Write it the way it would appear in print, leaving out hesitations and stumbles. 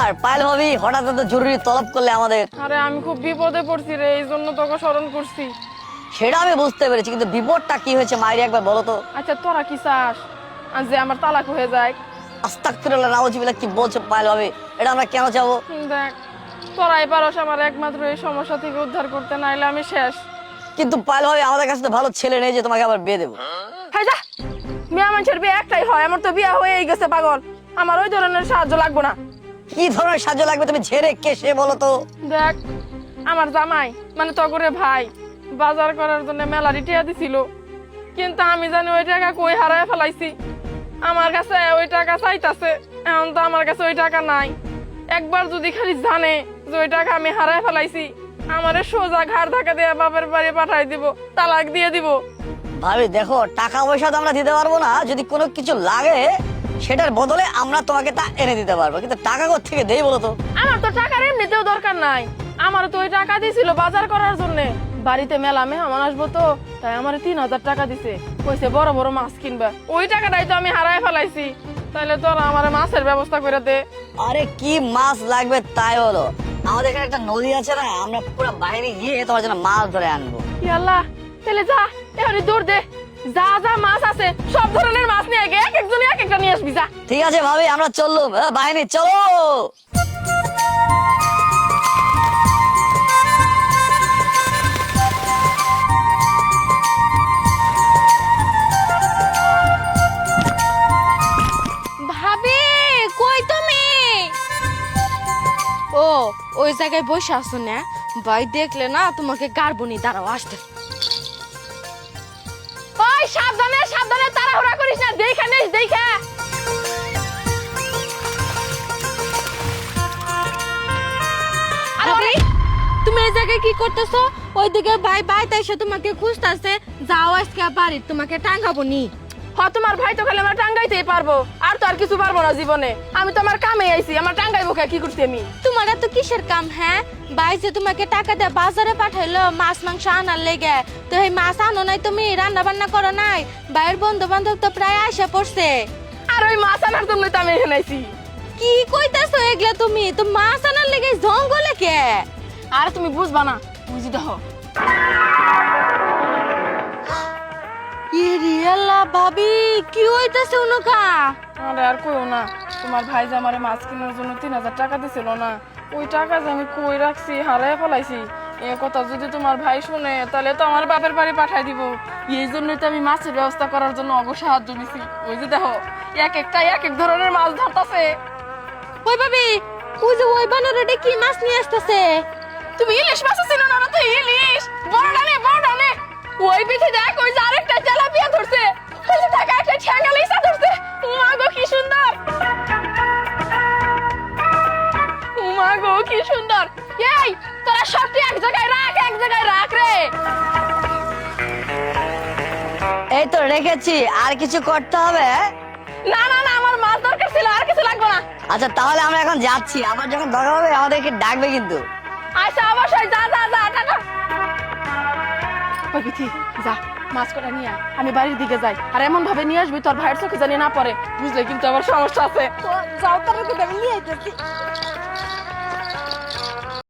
ব্যাপার পায়েল ভাবি, হঠাৎ এত জরুরি তলব করলে আমাদের? আরে আমি খুব বিপদে পড়ছি রে, এই জন্য তোকে স্মরণ করছি। সেটা আমি বুঝতে পেরেছি, কিন্তু বিপদটা কি হয়েছে মাইরি একবার বলো তো। আচ্ছা তোরা কি চাস আর যে আমার তালাক হয়ে যায়? আস্তাগফিরুল্লাহ, নাউজুবিল্লাহ, কি বলছো পায়েল ভাবি? এটা আমরা কেন চাবো? দেখ, তোরাই পারস আমার একমাত্র এই সমস্যা থেকে উদ্ধার করতে, নাইলে আমি শেষ। কিন্তু পায়েল ভাবি, আমাদের কাছে তো ভালো ছেলে নেই যে তোমাকে আবার বিয়ে দেবো। হ্যাঁ যা, মেয়ে মানুষের বিয়ে একটাই হয়, আমার তো বিয়ে হয়েই গেছে পাগল। আমার ওই ধরনের সাহায্য লাগবে না। কি ধরনের সাহায্য লাগবে? তুমি ঝেড়ে কে সে বলো তো। দেখ, আমার জামাই মানে তগরে ভাই বাজার করার জন্য মেলারি টিয়া দিছিল, কিন্তু আমি জানি ওই টাকা কই হারায় ফেলাইছি। আমার কাছে ওই টাকা চাইতাছে, এখন তো আমার কাছে ওই টাকা নাই। একবার যদি খালি জানে যে ওই টাকা আমি হারায় ফেলাইছি, আমারে সোজা ঘাড় ধাক্কা দিয়ে বাপের বাড়ি পাঠাই দিব, তালাক দিয়ে দিব। ভাবি দেখো, টাকা পয়সা তো আমরা দিতে পারবো না, যদি কোনো কিছু লাগে সেটার বদলে আমরা তোমাকে তা এনে দিতে পারবো, কিন্তু টাকা কোথা থেকে দেই বলো তো? আমার তো টাকার এমনিতেও দরকার নাই, আমার তো ওই টাকা দিছিল বাজার করার জন্য। বাড়িতে মেলা মেহমান আসবো তো, তাই আমার 3,000 টাকা দিছে, কইছে বড় বড় মাছ কিনবা। ওই টাকাটাই তো আমি হারায় ফেলাইছি, তাইলে তোরা আমার মাছের ব্যবস্থা করে দে। আরে কি মাছ লাগবে তাই বলো, আমাদের এখানে একটা নদী আছে না, আমরা পুরো বাইরে গিয়ে তোমার জন্য মাছ ধরে আনবো। ই আল্লাহ, তাহলে যা এখানে দৌড় দে, যা যা মাছ আছে সব ধরনের মাছ নিয়ে গে, এক একজনে এক একটা নিয়ে আসবি যা। ঠিক আছে ভাবি, আমরা চললুম। বাহিনী চলো। ভাবি কই তুমি? ও ওই জায়গায় বসে আছো না? ভাই দেখলে না তোমাকে গাড়বনি, দাঁড়াও আসতে। ওই সাবধানে সাবধানে, তাড়াহুড়া করিস না, দেখা নিস দেখা। ভাবি তুমি এই জায়গায় কি করতেছো? ওইদিকে ভাই ভাই তাইসে তোমাকে খুঁজতেছে, যাও আজকে বাড়ি, তোমাকে টাঙ্গাবো নি। তোমার ভাই তো খালি আমার টাঙ্গাইতেই পারবো, আর তো আর কিছু পারবো না জীবনে। আমি তো আমার কামে আইছি, আমার টাঙ্গাইবো কে? কি করছি আমি? তোমার তো কিসের কাম? হ্যাঁ, ভাই যে তোমাকে টাকা দিয়ে বাজারে পাঠাইলো মাছ মাংস আনার লেগে, তো এই মাছ আনো নাই, তুমি রান্না বান্না করো নাই? ভাইয়ের বন্ধু বান্ধব তো প্রায় আসা পড়ছে। আর ওই মাছ আনার জন্য তো আমি এখানে আইছি। কি কইতাছো এগুলা? তুমি তো মাছ আনার লেগে জঙ্গলে কে? আর তুমি বুঝবা না, বুঝি দেখো। ইরিয়াল্লা ভাবি কি হইতাছে উনকা? আরে আর কইও না, তোমার ভাই যে আমারে মাছ কেনার জন্য 3,000 টাকা দিছিল না, ওই টাকা যে আমি কই রাখছি হারায় ফেলাইছি। এ কথা যদি তোমার ভাই শুনে, তাহলে তো আমার বাপের বাড়ি পাঠাই দিব। এই জন্যই তো আমি মাছের ব্যবস্থা করার জন্য সাহায্য নিছি। ওই যে দেখো, এক একটা এক এক ধরনের মাছ ধরতাছে। ওই ভাবি, ওই যে ওই বানরটা কি মাছ নিয়ে আসতেছে? তুমি ইলিশ মাছ চিনো না? তো ইলিশ বড় ডানে বড় ডানে। ওই পিঠে দেখ, ওই যে আরেকটা তেলাপিয়া ধরছে, ওই যে টাকা একটা ঠ্যাঙ্গা লাইসা ধরছে। মা গো কি সুন্দর, মা গো কি সুন্দর। এই তোরা সবটি এক জায়গায় রাখ, এক জায়গায় রাখ রে। এই তো রেখেছি, আর কিছু করতে হবে? না না না, আমার মাছ দরকার ছিল, আর কিছু লাগবে না। আচ্ছা তাহলে আমরা এখন যাচ্ছি, আবার যখন দরকার হবে আমাদেরকে ডাকবে কিন্তু। আচ্ছা অবশ্যই, যা যা যা টাটা। ওই বিথি যা, মাছ কটা নিয়ে আয়, আমি বাড়ির দিকে যাই। আর এমন ভাবে নিয়ে আসবি তোর ভাইয়ের চোখে জানি না পড়ে, বুঝলে কিন্তু আবার সমস্যা আছে। যাও তার আমি নিয়ে আইতেছি।